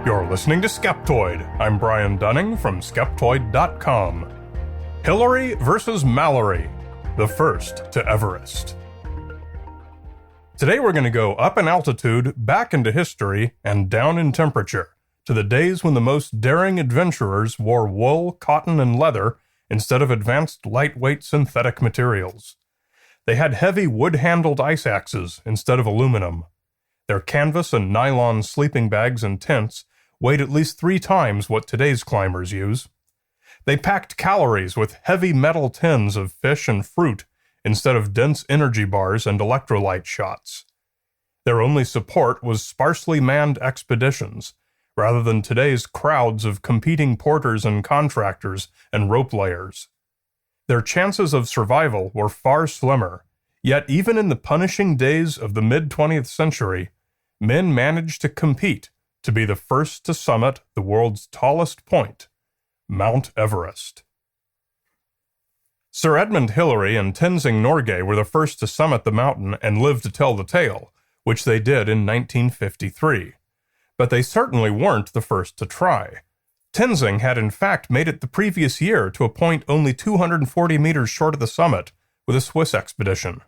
You're listening to Skeptoid. I'm Brian Dunning from Skeptoid.com. Hillary versus Mallory, the first to Everest. Today we're going to go up in altitude, back into history, and down in temperature, to the days when the most daring adventurers wore wool, cotton, and leather instead of advanced lightweight synthetic materials. They had heavy wood-handled ice axes instead of aluminum. Their canvas and nylon sleeping bags and tents weighed at least 3 times what today's climbers use. They packed calories with heavy metal tins of fish and fruit instead of dense energy bars and electrolyte shots. Their only support was sparsely manned expeditions, rather than today's crowds of competing porters and contractors and rope layers. Their chances of survival were far slimmer, yet even in the punishing days of the mid-20th century, men managed to compete to be the first to summit the world's tallest point, Mount Everest. Sir Edmund Hillary and Tenzing Norgay were the first to summit the mountain and live to tell the tale, which they did in 1953. But they certainly weren't the first to try. Tenzing had in fact made it the previous year to a point only 240 meters short of the summit with a Swiss expedition.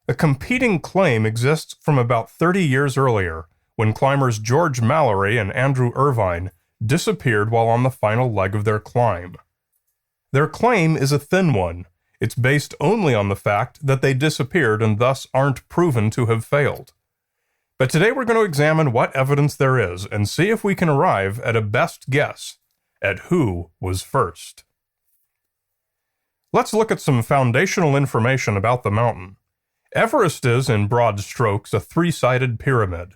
A competing claim exists from about 30 years earlier, when climbers George Mallory and Andrew Irvine disappeared while on the final leg of their climb. Their claim is a thin one. It's based only on the fact that they disappeared and thus aren't proven to have failed. But today we're going to examine what evidence there is and see if we can arrive at a best guess at who was first. Let's look at some foundational information about the mountain. Everest is, in broad strokes, a 3-sided pyramid.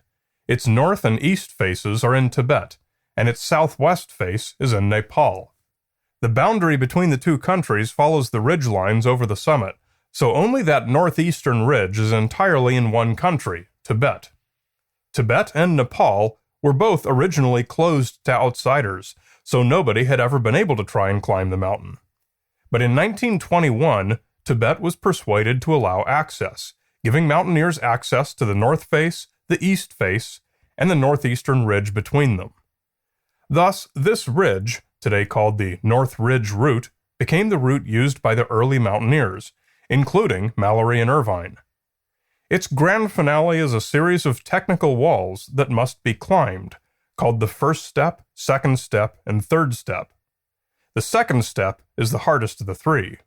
Its north and east faces are in Tibet, and its southwest face is in Nepal. The boundary between the two countries follows the ridge lines over the summit, so only that northeastern ridge is entirely in one country, Tibet. Tibet and Nepal were both originally closed to outsiders, so nobody had ever been able to try and climb the mountain. But in 1921, Tibet was persuaded to allow access, giving mountaineers access to the north face, the east face, and the northeastern ridge between them. Thus, this ridge, today called the North Ridge Route, became the route used by the early mountaineers, including Mallory and Irvine. Its grand finale is a series of technical walls that must be climbed, called the first step, second step, and third step. The second step is the hardest of the 3.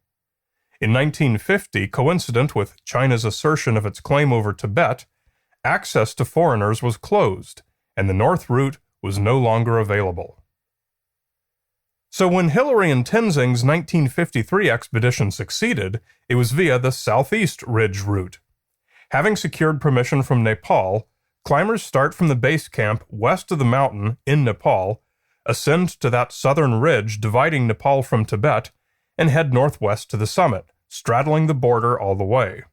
In 1950, coincident with China's assertion of its claim over Tibet, access to foreigners was closed, and the North Route was no longer available. So when Hillary and Tenzing's 1953 expedition succeeded, it was via the Southeast Ridge Route. Having secured permission from Nepal, climbers start from the base camp west of the mountain in Nepal, ascend to that southern ridge dividing Nepal from Tibet, and head northwest to the summit, straddling the border all the way.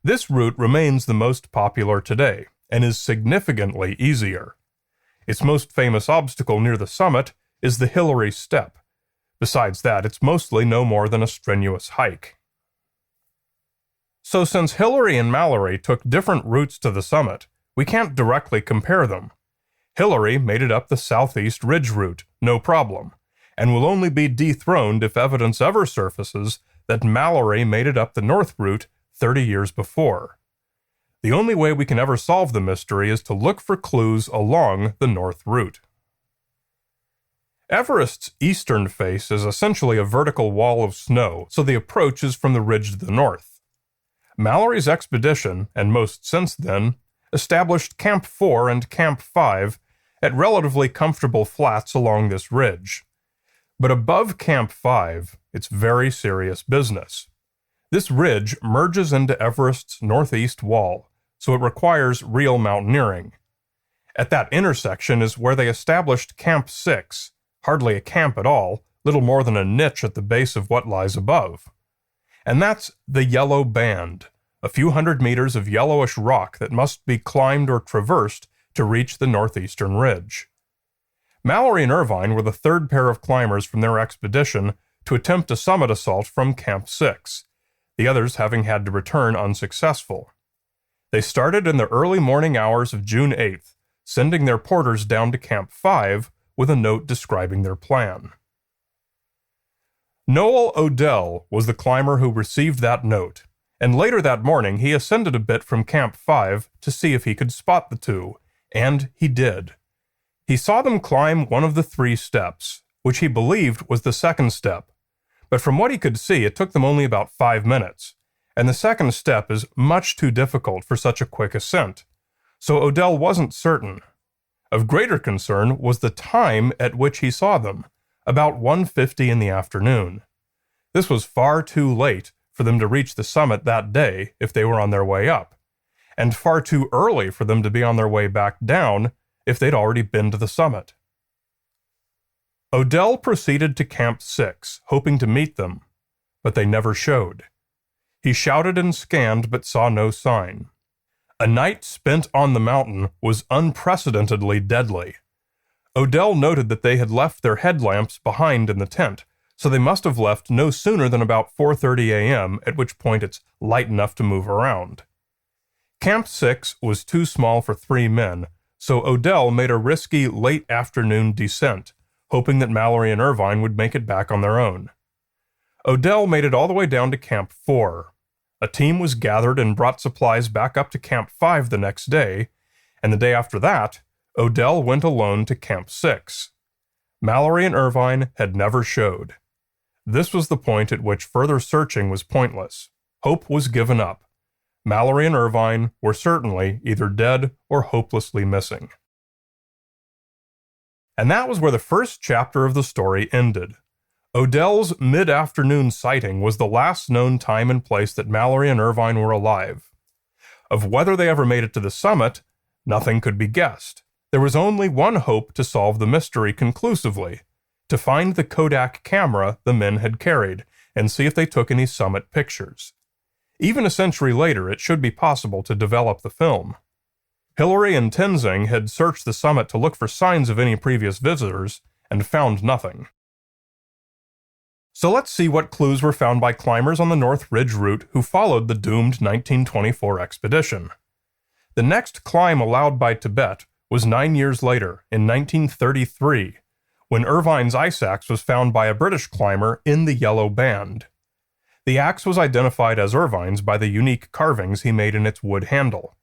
This route remains the most popular today, and is significantly easier. Its most famous obstacle near the summit is the Hillary Step. Besides that, it's mostly no more than a strenuous hike. So since Hillary and Mallory took different routes to the summit, we can't directly compare them. Hillary made it up the Southeast Ridge Route, no problem, and will only be dethroned if evidence ever surfaces that Mallory made it up the North Route 30 years before. The only way we can ever solve the mystery is to look for clues along the North Route. Everest's eastern face is essentially a vertical wall of snow, so the approach is from the ridge to the north. Mallory's expedition, and most since then, established Camp 4 and Camp 5 at relatively comfortable flats along this ridge. But above Camp 5, it's very serious business. This ridge merges into Everest's northeast wall, so it requires real mountaineering. At that intersection is where they established Camp 6, hardly a camp at all, little more than a niche at the base of what lies above. And that's the Yellow Band, a few hundred meters of yellowish rock that must be climbed or traversed to reach the northeastern ridge. Mallory and Irvine were the third pair of climbers from their expedition to attempt a summit assault from Camp 6, the others having had to return unsuccessful. They started in the early morning hours of June 8th, sending their porters down to Camp 5 with a note describing their plan. Noel Odell was the climber who received that note, and later that morning he ascended a bit from Camp 5 to see if he could spot the two, and he did. He saw them climb one of the 3 steps, which he believed was the second step, but from what he could see it took them only about 5 minutes, and the second step is much too difficult for such a quick ascent, so Odell wasn't certain. Of greater concern was the time at which he saw them, about 1:50 in the afternoon. This was far too late for them to reach the summit that day if they were on their way up, and far too early for them to be on their way back down if they'd already been to the summit. Odell proceeded to Camp 6, hoping to meet them, but they never showed. He shouted and scanned but saw no sign. A night spent on the mountain was unprecedentedly deadly. Odell noted that they had left their headlamps behind in the tent, so they must have left no sooner than about 4:30 a.m., at which point it's light enough to move around. Camp 6 was too small for 3 men, so Odell made a risky late afternoon descent, hoping that Mallory and Irvine would make it back on their own. Odell made it all the way down to Camp 4. A team was gathered and brought supplies back up to Camp 5 the next day, and the day after that, Odell went alone to Camp 6. Mallory and Irvine had never showed. This was the point at which further searching was pointless. Hope was given up. Mallory and Irvine were certainly either dead or hopelessly missing. And that was where the first chapter of the story ended. Odell's mid-afternoon sighting was the last known time and place that Mallory and Irvine were alive. Of whether they ever made it to the summit, nothing could be guessed. There was only one hope to solve the mystery conclusively: to find the Kodak camera the men had carried and see if they took any summit pictures. Even a century later, it should be possible to develop the film. Hillary and Tenzing had searched the summit to look for signs of any previous visitors and found nothing. So let's see what clues were found by climbers on the North Ridge route who followed the doomed 1924 expedition. The next climb allowed by Tibet was 9 years later, in 1933, when Irvine's ice axe was found by a British climber in the Yellow Band. The axe was identified as Irvine's by the unique carvings he made in its wood handle.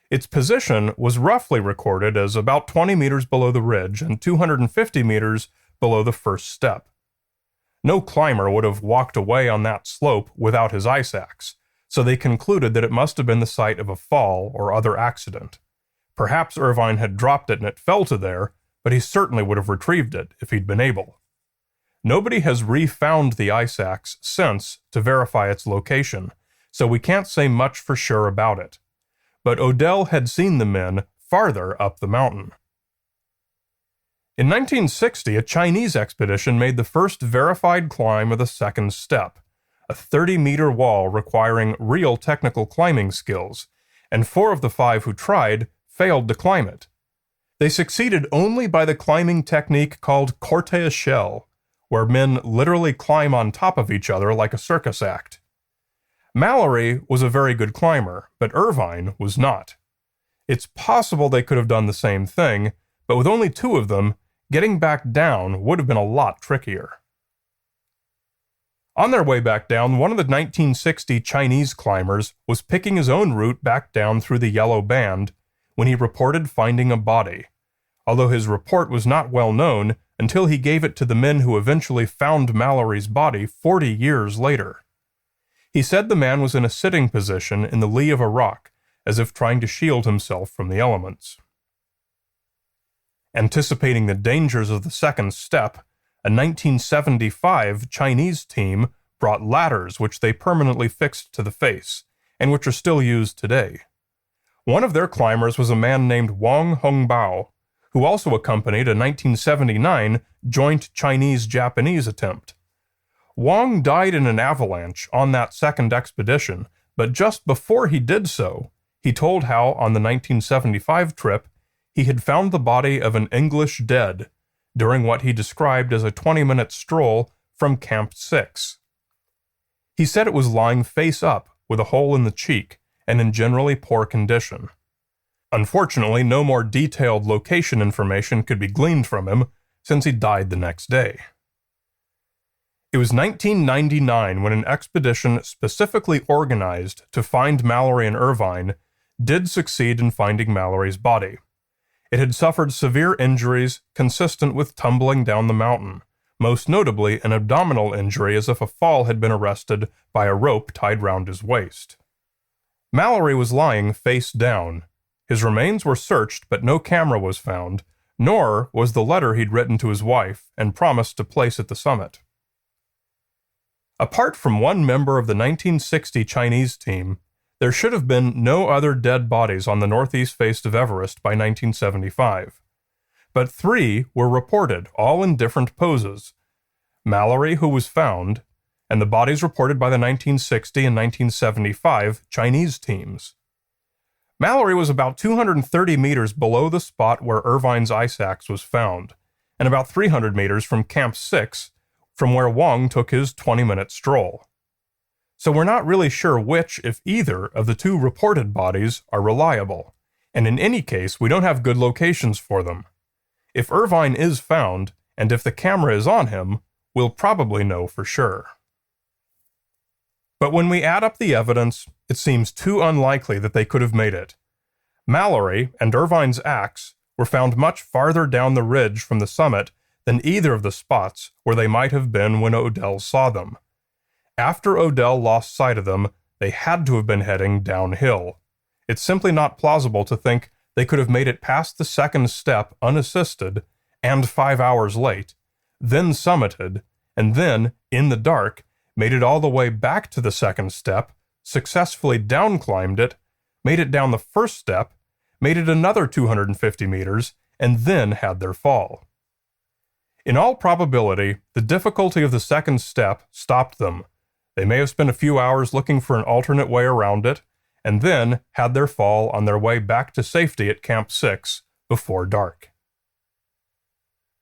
Its position was roughly recorded as about 20 meters below the ridge and 250 meters below the first step. No climber would have walked away on that slope without his ice axe, so they concluded that it must have been the site of a fall or other accident. Perhaps Irvine had dropped it and it fell to there, but he certainly would have retrieved it if he'd been able. Nobody has re-found the ice axe since to verify its location, so we can't say much for sure about it. But Odell had seen the men farther up the mountain. In 1960, a Chinese expedition made the first verified climb of the second step, a 30-meter wall requiring real technical climbing skills, and 4 of the 5 who tried failed to climb it. They succeeded only by the climbing technique called corte-échelle, where men literally climb on top of each other like a circus act. Mallory was a very good climber, but Irvine was not. It's possible they could have done the same thing, but with only 2 of them, getting back down would have been a lot trickier. On their way back down, one of the 1960 Chinese climbers was picking his own route back down through the Yellow Band when he reported finding a body, although his report was not well known until he gave it to the men who eventually found Mallory's body 40 years later. He said the man was in a sitting position in the lee of a rock, as if trying to shield himself from the elements. Anticipating the dangers of the second step, a 1975 Chinese team brought ladders which they permanently fixed to the face, and which are still used today. One of their climbers was a man named Wang Hongbao, who also accompanied a 1979 joint Chinese-Japanese attempt. Wang died in an avalanche on that second expedition, but just before he did so, he told how on the 1975 trip he had found the body of an English dead during what he described as a 20-minute stroll from Camp 6. He said it was lying face up with a hole in the cheek and in generally poor condition. Unfortunately, no more detailed location information could be gleaned from him, since he died the next day. It was 1999 when an expedition specifically organized to find Mallory and Irvine did succeed in finding Mallory's body. It had suffered severe injuries consistent with tumbling down the mountain, most notably an abdominal injury as if a fall had been arrested by a rope tied round his waist. Mallory was lying face down. His remains were searched, but no camera was found, nor was the letter he'd written to his wife and promised to place at the summit. Apart from one member of the 1960 Chinese team, there should have been no other dead bodies on the northeast face of Everest by 1975. But 3 were reported, all in different poses. Mallory, who was found, and the bodies reported by the 1960 and 1975 Chinese teams. Mallory was about 230 meters below the spot where Irvine's ice axe was found, and about 300 meters from Camp 6, from where Wang took his 20-minute stroll. So we're not really sure which, if either, of the 2 reported bodies are reliable, and in any case, we don't have good locations for them. If Irvine is found, and if the camera is on him, we'll probably know for sure. But when we add up the evidence, it seems too unlikely that they could have made it. Mallory and Irvine's axe were found much farther down the ridge from the summit than either of the spots where they might have been when Odell saw them. After Odell lost sight of them, they had to have been heading downhill. It's simply not plausible to think they could have made it past the second step unassisted and 5 hours late, then summited, and then, in the dark, made it all the way back to the second step, successfully downclimbed it, made it down the first step, made it another 250 meters, and then had their fall. In all probability, the difficulty of the second step stopped them. They may have spent a few hours looking for an alternate way around it, and then had their fall on their way back to safety at Camp 6 before dark.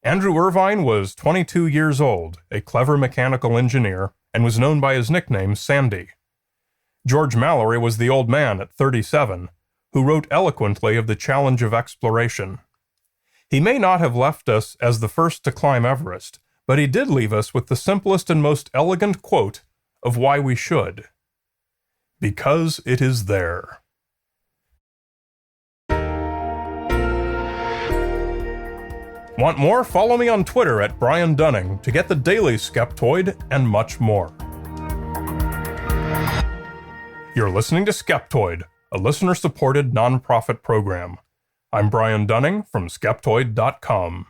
Andrew Irvine was 22 years old, a clever mechanical engineer, and was known by his nickname Sandy. George Mallory was the old man at 37, who wrote eloquently of the challenge of exploration. He may not have left us as the first to climb Everest, but he did leave us with the simplest and most elegant quote of why we should. Because it is there. Want more? Follow me on Twitter at Brian Dunning to get the daily Skeptoid and much more. You're listening to Skeptoid, a listener-supported nonprofit program. I'm Brian Dunning from Skeptoid.com.